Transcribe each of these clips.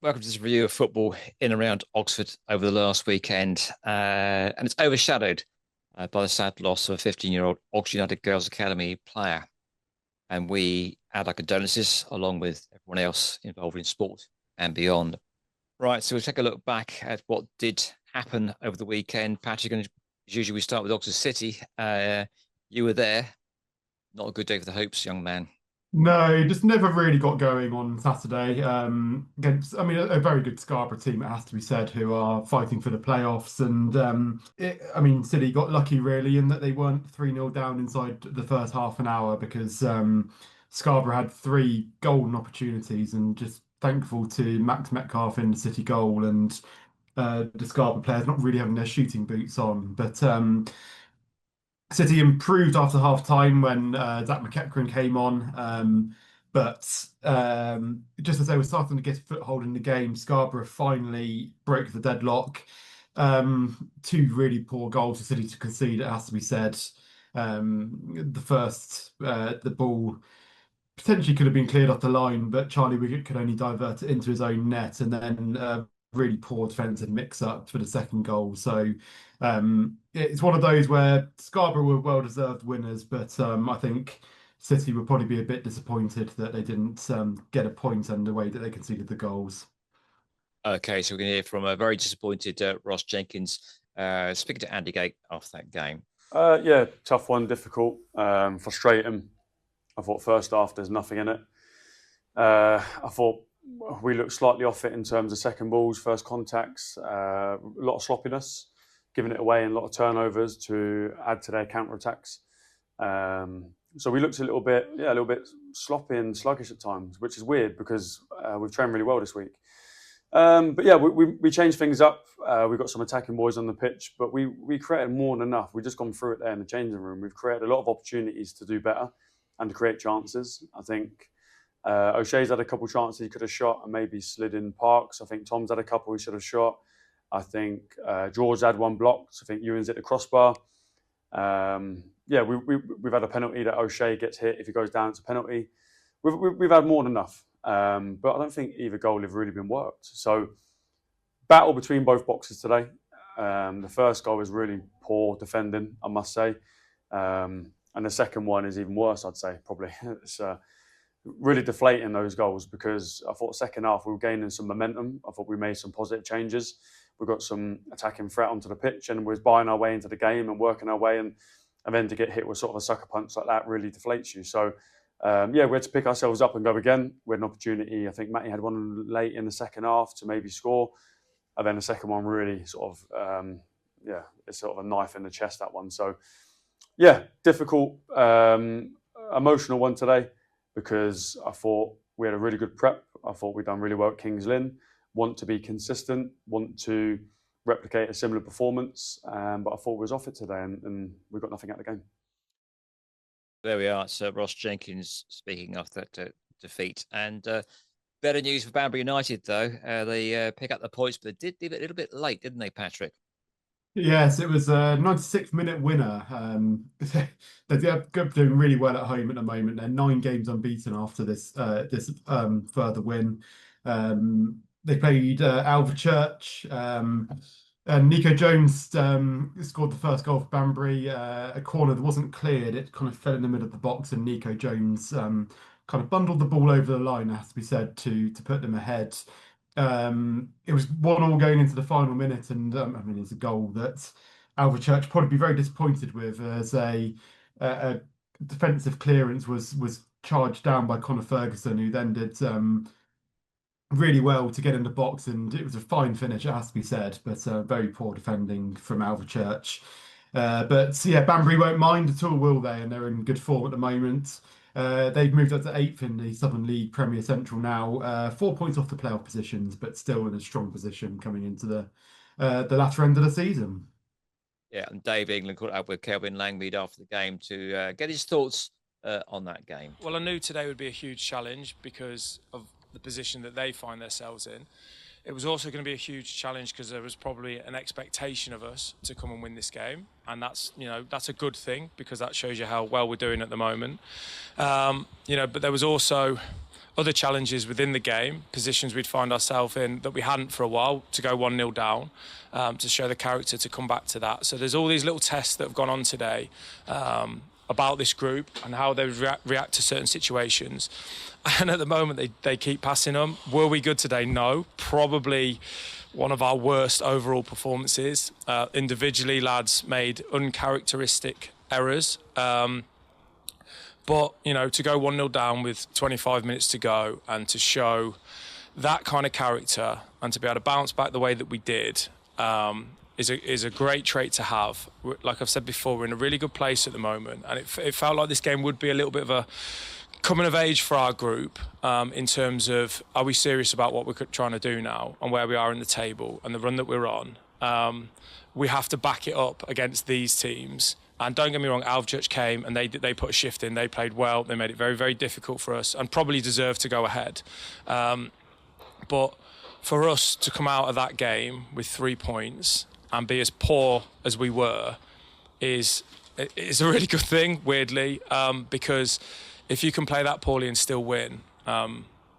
Welcome to this review of football in and around Oxford over the last weekend. And it's overshadowed by the sad loss of a 15-year-old Oxford United Girls Academy player. And we add our condolences along with everyone else involved in sport and beyond. Right, so we'll take a look back at what did happen over the weekend. Patrick, and as usual, we start with Oxford City. You were there. Not a good day for the Hopes, young man. No, just never really got going on Saturday. Against, a very good Scarborough team, it has to be said, who are fighting for the playoffs. And City got lucky really in that they weren't 3-0 down inside the first half an hour because Scarborough had three golden opportunities and just thankful to Max Metcalf in the City goal and the Scarborough players not really having their shooting boots on. But City improved after half time when Zach McEachran came on. But just as they were starting to get a foothold in the game, Scarborough finally broke the deadlock. Two really poor goals for City to concede, it has to be said. The first, the ball potentially could have been cleared off the line, but Charlie Wiggett could only divert it into his own net, and then really poor defensive mix-up for the second goal. So it's one of those where Scarborough were well-deserved winners, but I think City would probably be a bit disappointed that they didn't get a point and the way that they conceded the goals. Okay, so we're going to hear from a very disappointed Ross Jenkins speaking to Andy Gate after that game. Yeah, tough one, difficult, frustrating. I thought first half there's nothing in it. I thought we looked slightly off it in terms of second balls, first contacts, a lot of sloppiness, giving it away and a lot of turnovers to add to their counter-attacks. So we looked a little bit sloppy and sluggish at times, which is weird because we've trained really well this week. But yeah, we changed things up. We've got some attacking boys on the pitch, but we created more than enough. We've just gone through it there in the changing room. We've created a lot of opportunities to do better and to create chances. I think O'Shea's had a couple of chances he could have shot and maybe slid in Parks. I think Tom's had a couple he should have shot. I think George had one blocked. I think Ewan's hit the crossbar. Yeah, we've had a penalty that O'Shea gets hit. If he goes down, it's a penalty. We've had more than enough. But I don't think either goal have really been worked. So battle between both boxes today. The first goal was really poor defending, I must say. And the second one is even worse, I'd say, probably. It's really deflating, those goals, because I thought second half we were gaining some momentum. I thought we made some positive changes. We got some attacking threat onto the pitch and we was buying our way into the game and working our way. And then to get hit with sort of a sucker punch like that really deflates you. So, we had to pick ourselves up and go again. We had an opportunity. I think Matty had one late in the second half to maybe score. And then the second one really sort of, it's sort of a knife in the chest, that one. So, yeah, difficult, emotional one today because I thought we had a really good prep. I thought we'd done really well at Kings Lynn. Want to be consistent, want to replicate a similar performance, but I thought we was off it today and we got nothing out of the game. There we are. So Ross Jenkins speaking after that defeat. And better news for Banbury United, though. They pick up the points, but they did leave it a little bit late, didn't they, Patrick? Yes, it was a 96-minute winner. They're doing really well at home at the moment. They're 9 games unbeaten after this further win. They played Alvechurch. And Nico Jones scored the first goal for Banbury. A corner that wasn't cleared. It kind of fell in the middle of the box, and Nico Jones kind of bundled the ball over the line, it has to be said, to put them ahead. It was 1-1 going into the final minute, and it's a goal that Alvechurch probably be very disappointed with, as a defensive clearance was charged down by Conor Ferguson, who then did really well to get in the box, and it was a fine finish, it has to be said, but very poor defending from Alvechurch. But yeah, Banbury won't mind at all, will they? And they're in good form at the moment. They've moved up to 8th in the Southern League Premier Central now, 4 points off the playoff positions, but still in a strong position coming into the latter end of the season. Yeah, and Dave England caught up with Kelvin Langmead after the game to get his thoughts on that game. Well, I knew today would be a huge challenge because of the position that they find themselves in. It was also going to be a huge challenge because there was probably an expectation of us to come and win this game, and that's a good thing because that shows you how well we're doing at the moment. But there was also other challenges within the game, positions we'd find ourselves in that we hadn't for a while, to go 1-0 down, to show the character to come back to that. So there's all these little tests that have gone on today about this group and how they react to certain situations. And at the moment, they keep passing them. Were we good today? No. Probably one of our worst overall performances. Individually, lads made uncharacteristic errors. But, you know, to go 1-0 down with 25 minutes to go and to show that kind of character and to be able to bounce back the way that we did is a great trait to have. Like I've said before, we're in a really good place at the moment. And it felt like this game would be a little bit of a coming of age for our group in terms of, are we serious about what we're trying to do now and where we are in the table and the run that we're on? We have to back it up against these teams. And don't get me wrong, Alvchurch came and they put a shift in. They played well. They made it very, very difficult for us and probably deserved to go ahead. But for us to come out of that game with 3 points and be as poor as we were is a really good thing, weirdly, because if you can play that poorly and still win,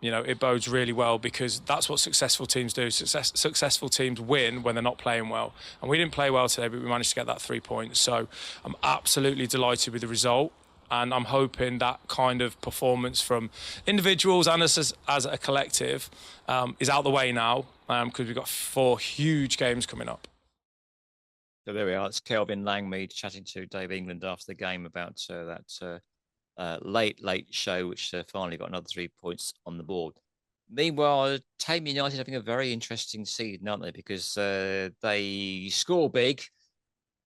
you know, it bodes really well, because that's what successful teams do. Successful teams win when they're not playing well. And we didn't play well today, but we managed to get that 3 points. So I'm absolutely delighted with the result. And I'm hoping that kind of performance from individuals and us as a collective is out the way now, because we've got 4 huge games coming up. So there we are. It's Kelvin Langmead chatting to Dave England after the game about that late show, which finally got another 3 points on the board. Meanwhile, Thame United having a very interesting season, aren't they? Because they score big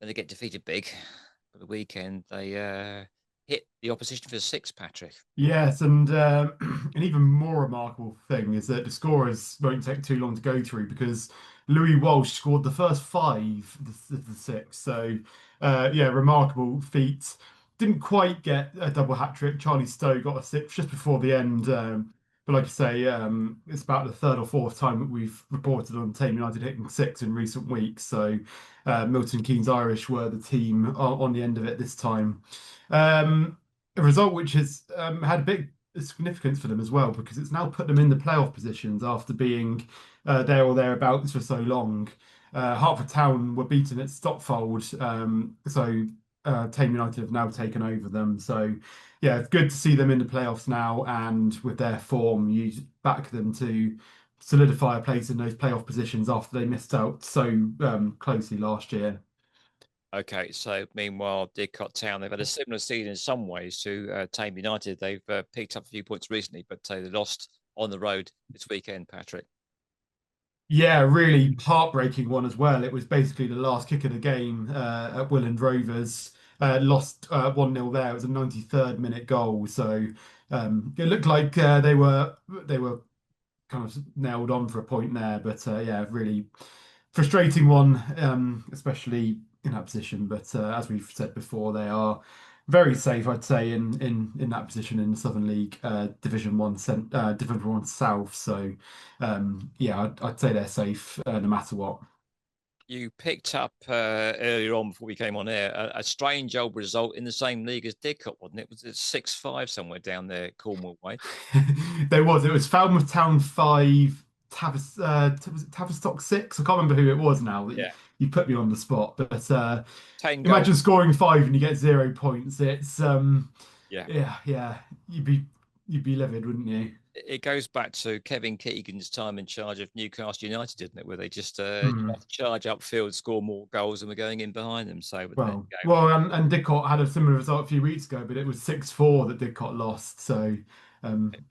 and they get defeated big. For the weekend, they hit the opposition for 6, Patrick. Yes, and an even more remarkable thing is that the scorers won't take too long to go through, because Louis Walsh scored the first 5 of the 6. So, yeah, remarkable feat. Didn't quite get a double hat trick. Charlie Stowe got a 6 just before the end. But like I say, it's about the 3rd or 4th time that we've reported on Thame United hitting 6 in recent weeks. So Milton Keynes Irish were the team on the end of it this time. A result which has had a big significance for them as well, because it's now put them in the playoff positions after being there or thereabouts for so long. Hertford Town were beaten at Stotfold, so Thame United have now taken over them. So yeah, it's good to see them in the playoffs now, and with their form, you back them to solidify a place in those playoff positions after they missed out so closely last year. Okay, so meanwhile, Didcot Town, they've had a similar season in some ways to Thame United. They've picked up a few points recently, but they lost on the road this weekend, Patrick. Yeah, really heartbreaking one as well. It was basically the last kick of the game at Willand Rovers. Lost 1-0 there. It was a 93rd minute goal. So it looked like they were kind of nailed on for a point there. But yeah, really frustrating one, especially in that position. But as we've said before, they are very safe, I'd say, in that position in the Southern League, Division 1 South. So yeah, I'd say they're safe no matter what. You picked up earlier on before we came on air a strange old result in the same league as Didcot, wasn't it? Was it 6-5 somewhere down there, Cornwall way? It was Falmouth Town 5, was it Tavistock 6? I can't remember who it was now. Yeah. You put me on the spot. But 10 imagine goals. scoring 5 and you get 0 points. It's yeah. You'd be livid, wouldn't you? It goes back to Kevin Keegan's time in charge of Newcastle United, didn't it? Where they just charge upfield, score more goals, and we're going in behind them. So and Didcot had a similar result a few weeks ago, but it was 6-4 that Didcot lost. So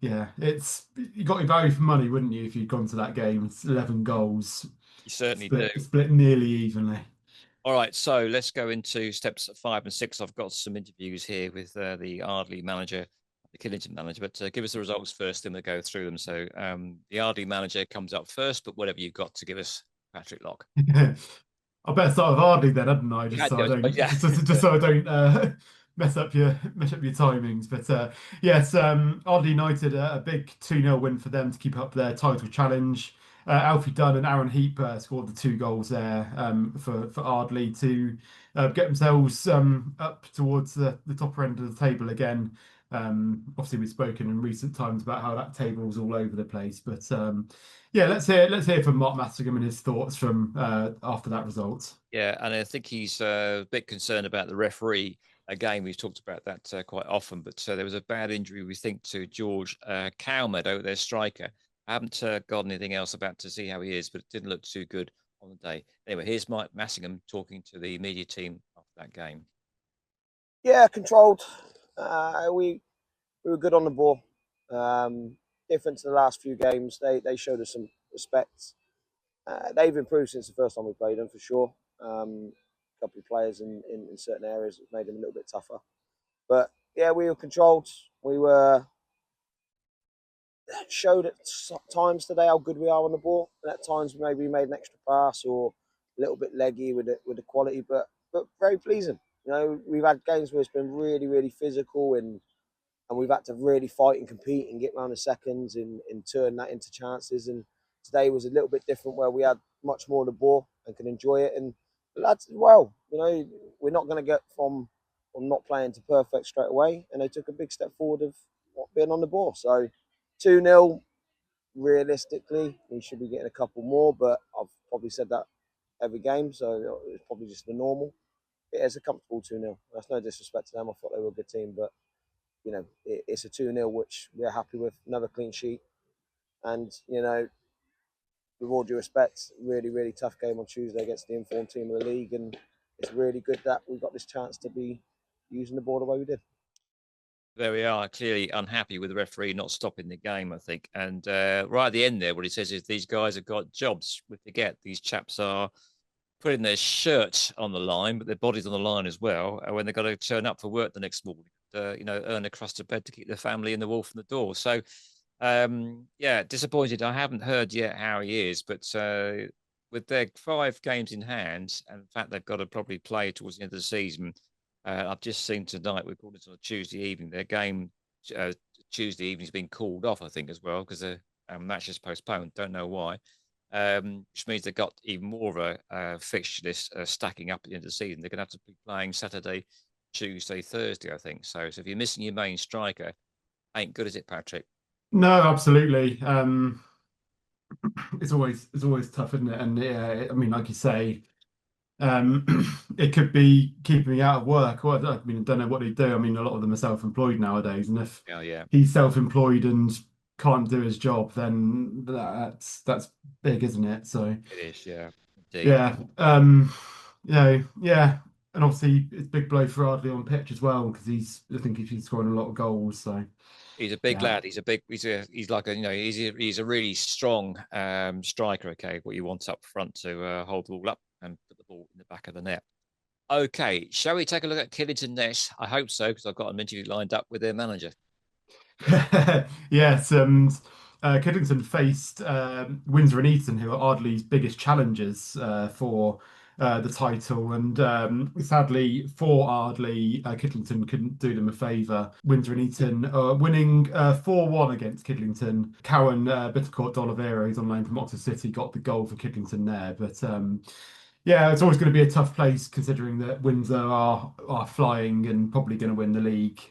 yeah, you got your value for money, wouldn't you, if you'd gone to that game? It's 11 goals. You certainly do. Split nearly evenly. All right, so let's go into steps 5 and 6. I've got some interviews here with the Ardley manager, the Killington manager, but give us the results first, then we'll go through them. So the Ardley manager comes up first, but whatever you've got to give us, Patrick Lock. I better start with Ardley then, hadn't I? Just so I don't mess up your timings. But yes, Ardley United, a big 2-0 win for them to keep up their title challenge. Alfie Dunn and Aaron Heap scored the 2 goals there for Ardley to get themselves up towards the top end of the table again. Obviously, we've spoken in recent times about how that table's all over the place. But yeah, let's hear from Mark Massingham and his thoughts from after that result. Yeah, and I think he's a bit concerned about the referee. Again, we've talked about that quite often, but there was a bad injury, we think, to George Cowmeadow, their striker. I haven't got anything else about to see how he is, but it didn't look too good on the day. Anyway, here's Mike Massingham talking to the media team after that game. Yeah, controlled. We were good on the ball. Different to the last few games, they showed us some respect. They've improved since the first time we played them, for sure. A couple of players in certain areas have made them a little bit tougher. But yeah, we were controlled. We showed at times today how good we are on the ball. And at times maybe we made an extra pass or a little bit leggy with the quality, but very pleasing. You know, we've had games where it's been really, really physical and we've had to really fight and compete and get round the seconds and turn that into chances. And today was a little bit different where we had much more of the ball and could enjoy it. And the lads as well, you know, we're not going to get from not playing to perfect straight away. And they took a big step forward of being on the ball. So 2-0, realistically, we should be getting a couple more, but I've probably said that every game. So it's probably just the normal. It's a comfortable 2-0. That's no disrespect to them. I thought they were a good team, but you know, it's a 2-0, which we're happy with. Another clean sheet. And, you know, with all due respect, really, really tough game on Tuesday against the informed team of the league. And it's really good that we got this chance to be using the ball the way we did. There we are, clearly unhappy with the referee not stopping the game, I think. And right at the end there, what he says is these guys have got jobs. We forget these chaps are putting their shirt on the line, but their body's on the line as well. When they've got to turn up for work the next morning. You know, earn a crust of bread to keep their family and the wall from the door. So, yeah, disappointed. I haven't heard yet how he is, but with their 5 games in hand, and in fact, they've got to probably play towards the end of the season. I've just seen tonight, we called it on a Tuesday evening, their game Tuesday evening has been called off, I think, as well, because the match is postponed. Don't know why. Which means they've got even more of a fixture list stacking up at the end of the season. They're going to have to be playing Saturday, Tuesday, Thursday, I think. So if you're missing your main striker, ain't good, is it, Patrick? No, absolutely. It's always tough, isn't it? And yeah, I mean, like you say, it could be keeping me out of work. Well, I mean, I don't know what they do. I mean, a lot of them are self-employed nowadays, and if he's self-employed and can't do his job, then that's big, isn't it? So it is, yeah. Indeed. Yeah. Yeah. And obviously, it's a big blow for Ardley on pitch as well because I think he's scoring a lot of goals. So he's a big lad. He's like he's a really strong striker. Okay, what you want up front to hold the ball up and put the ball in the back of the net. Okay, shall we take a look at Killington next? I hope so because I've got an interview lined up with their manager. Yes, Kidlington faced Windsor and Eton, who are Ardley's biggest challengers for the title, and sadly for Ardley, Kidlington couldn't do them a favour. Windsor and Eton winning 4-1 against Kidlington. Cowan Bittercourt d'Oliveira, who's on loan from Oxford City, got the goal for Kidlington there, but yeah, it's always going to be a tough place considering that Windsor are flying and probably going to win the league.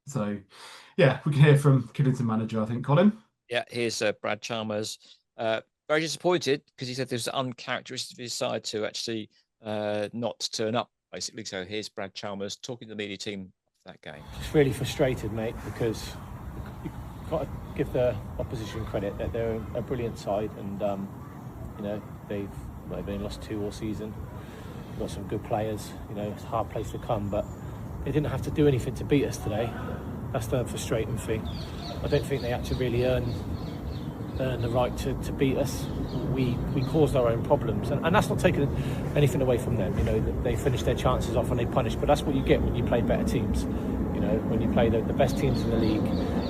So yeah, we can hear from Kidlington manager, I think, Colin. Yeah, here's Brad Chalmers. Very disappointed because he said there's uncharacteristic of his side to actually not turn up, basically. So here's Brad Chalmers talking to the media team after that game. Just really frustrated, mate, because you've got to give the opposition credit that they're a brilliant side, and you know they've only lost 2 all season. They've got some good players. You know, it's a hard place to come, but they didn't have to do anything to beat us today. That's the frustrating thing. I don't think they had to really earn the right to beat us. We caused our own problems, and that's not taking anything away from them. You know, they finished their chances off and they punished, but that's what you get when you play better teams. You know, when you play the best teams in the league,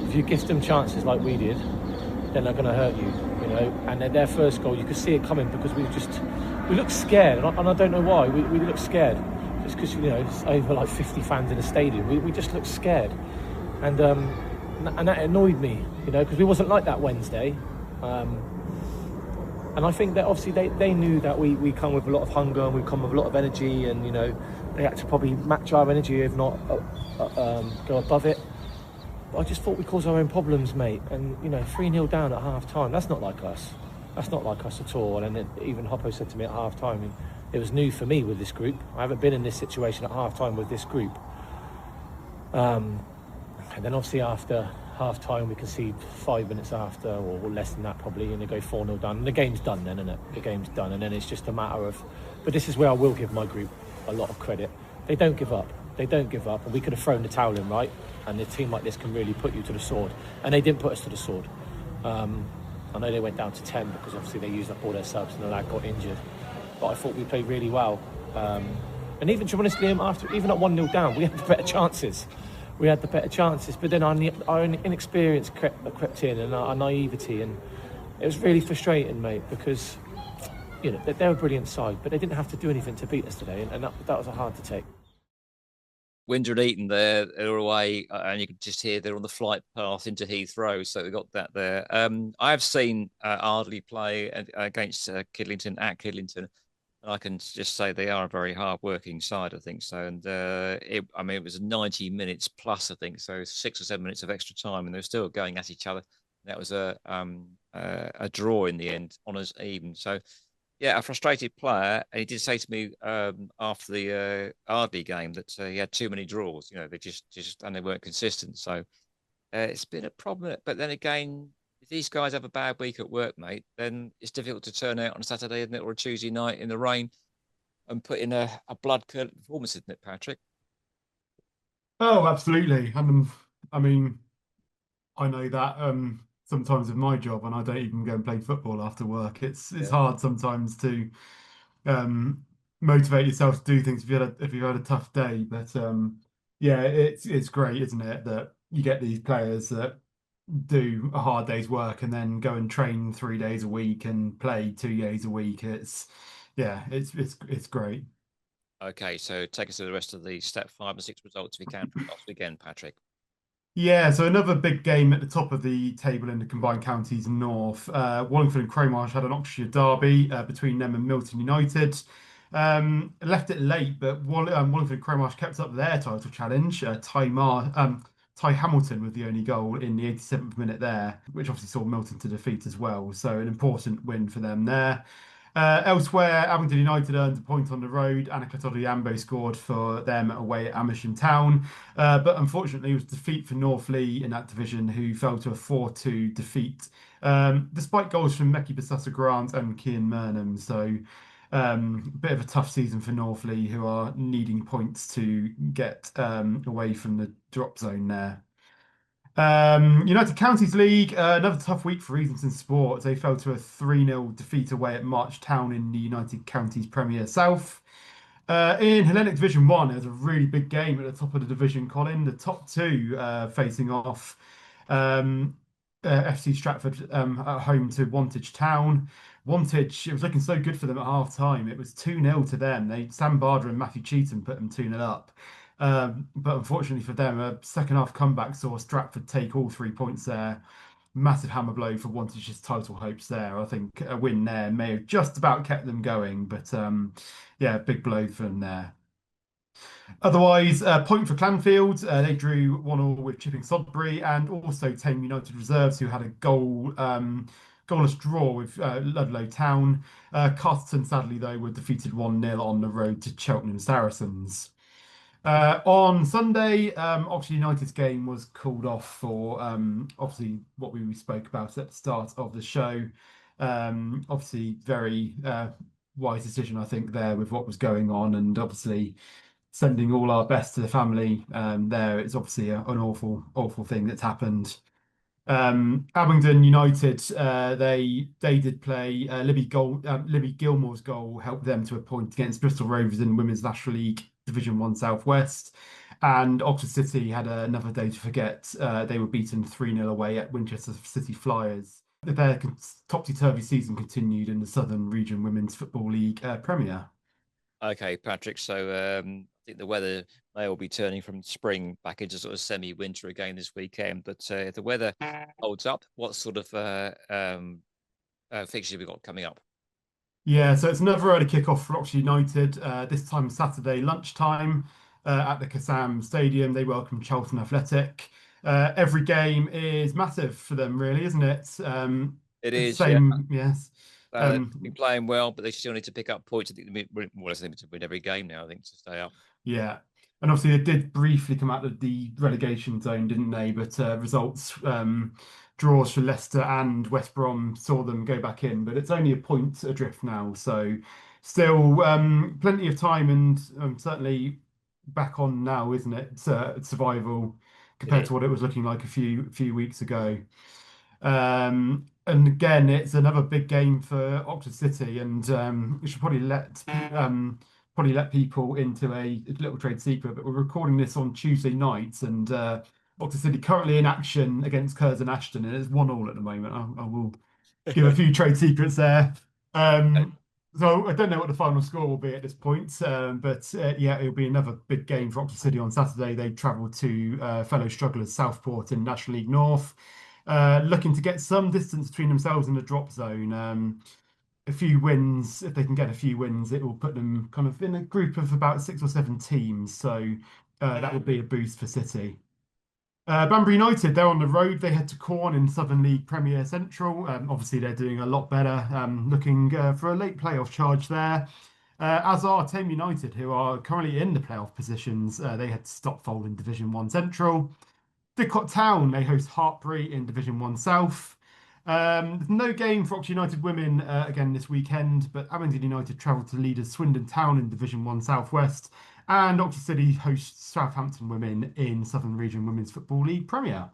if you give them chances like we did, then they're going to hurt you. You know, and then their first goal, you could see it coming because we looked scared, and I don't know why. We looked scared just because, you know, it's over like 50 fans in the stadium. We just looked scared, and that annoyed me, you know, because we wasn't like that Wednesday. And I think that obviously they knew that we come with a lot of hunger and we come with a lot of energy, and you know they had to probably match our energy, if not go above it. I just thought we caused our own problems, mate. And, 3-0 down at half-time, that's not like us. That's not like us at all. And even Hoppo said to me at half-time, it was new for me with this group. I haven't been in this situation at half-time with this group. And then obviously after half-time, we concede 5 minutes after, or less than that probably, and they go 4-0 down. And the game's done then, isn't it? The game's done. And then it's just a matter of... But this is where I will give my group a lot of credit. They don't give up. They don't give up. And we could have thrown the towel in, right? And a team like this can really put you to the sword. And they didn't put us to the sword. I know they went down to 10 because obviously they used up all their subs and the lad got injured. But I thought we played really well. And even, to be honest, Liam, even at 1-0 down, we had the better chances. But then our inexperience crept in, and our naivety, and it was really frustrating, mate, because they're a brilliant side, but they didn't have to do anything to beat us today, and that was hard to take. Windsor and Eton, they're away, and you can just hear they're on the flight path into Heathrow, so we got that there. I've seen Ardley play against Kidlington at Kidlington, and I can just say they are a very hard-working side, I think so. And it was 90 minutes plus, I think, so 6 or 7 minutes of extra time, and they're still going at each other. That was a draw in the end, honours even. So, yeah, a frustrated player. And he did say to me after the Ardley game that he had too many draws. They just and they weren't consistent. So it's been a problem. But then again, if these guys have a bad week at work, mate, then it's difficult to turn out on a Saturday, isn't it, or a Tuesday night in the rain and put in a blood-curdling performance, isn't it, Patrick? Oh, absolutely. I mean, I know that sometimes with my job, and I don't even go and play football after work. It's hard sometimes to motivate yourself to do things if you've had a tough day. But yeah, it's great, isn't it, that you get these players that do a hard day's work and then go and train 3 days a week and play 2 days a week. It's great. Okay, so take us to the rest of the step 5 and 6 results if you can from last weekend, Patrick. Yeah, so another big game at the top of the table in the combined counties north. Wallingford and Cromarsh had an Oxfordshire derby between them and Milton United. Left it late, but Wallingford and Cromarsh kept up their title challenge. Ty Hamilton with the only goal in the 87th minute there, which obviously saw Milton to defeat as well. So an important win for them there. Elsewhere, Abingdon United earned a point on the road. Annika Todiambo scored for them away at Amersham Town. But unfortunately, it was defeat for Northlea in that division, who fell to a 4-2 defeat, despite goals from Meki Basassa Grant and Kian Murnham. So bit of a tough season for Northlea, who are needing points to get away from the drop zone there. United Counties League, another tough week for Easington Sports. They fell to a 3-0 defeat away at March Town in the United Counties Premier South. In Hellenic Division 1, there was a really big game at the top of the division, Colin. The top two facing off. FC Stratford at home to Wantage Town. Wantage, it was looking so good for them at half time. It was 2-0 to them. Sam Barder and Matthew Cheatham put them 2-0 up. But unfortunately for them, a second half comeback saw Stratford take all 3 points there. Massive hammer blow for Wantage's title hopes there. I think a win there may have just about kept them going, but yeah, big blow for them there. Otherwise, point for Clanfield. They drew 1-1 with Chipping Sodbury, and also Thame United Reserves, who had a goalless draw with Ludlow Town. Carterton, sadly, though, were defeated 1-0 on the road to Cheltenham Saracens. On Sunday, Oxford United's game was called off for obviously what we spoke about at the start of the show. Obviously, very wise decision, I think, there with what was going on, and obviously sending all our best to the family there. It's obviously an awful thing that's happened. Abingdon United, they did play. Libby Gilmore's goal helped them to a point against Bristol Rovers in Women's National League Division 1 Southwest. And Oxford City had another day to forget. They were beaten 3-0 away at Winchester City Flyers. Their topsy-turvy season continued in the Southern Region Women's Football League Premier. Okay, Patrick. So I think the weather may all be turning from spring back into sort of semi-winter again this weekend. But if the weather holds up, what sort of fixtures have we got coming up? Yeah, so it's another early kick-off for Oxford United. This time Saturday lunchtime at the Kassam Stadium. They welcome Charlton Athletic. every game is massive for them, really, isn't it? It It's is, the yeah. same, yes. They've been playing well, but they still need to pick up points. I think they more or less need to win every game now, I think, to stay up. Yeah. And obviously, they did briefly come out of the relegation zone, didn't they? But results, draws for Leicester and West Brom saw them go back in. But it's only a point adrift now. So still plenty of time and certainly back on now, isn't it? Survival compared to what it was looking like a few weeks ago. And again, it's another big game for Oxford City, and we should probably let people into a little trade secret. But we're recording this on Tuesday night, and Oxford City currently in action against Curzon Ashton, and it's 1-1 at the moment. I will give a few trade secrets there. So I don't know what the final score will be at this point, but yeah, it'll be another big game for Oxford City on Saturday. They travel to fellow strugglers Southport in National League North, looking to get some distance between themselves and the drop zone. A few wins, if they can get a few wins, it will put them kind of in a group of about 6 or 7 teams. So that would be a boost for City. Banbury United, they're on the road. They head to Corn in Southern League Premier Central. Obviously, they're doing a lot better, looking for a late playoff charge there. As are Thame United, who are currently in the playoff positions. They head to Stopfold in Division 1 Central. Didcot Town, they host Hartbury in Division 1 South. There's no game for Oxford United women again this weekend, but Abingdon United travel to leaders Swindon Town in Division 1 Southwest. And Oxford City hosts Southampton women in Southern Region Women's Football League Premier.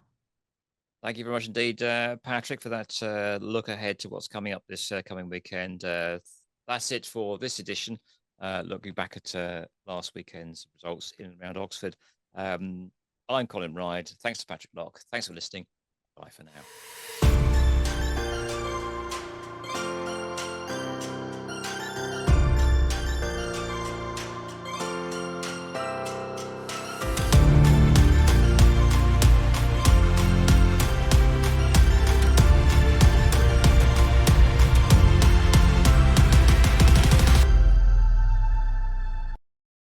Thank you very much indeed, Patrick, for that look ahead to what's coming up this coming weekend. That's it for this edition. Looking back at last weekend's results in and around Oxford. I'm Colin Ryde. Thanks to Patrick Locke. Thanks for listening. Bye for now.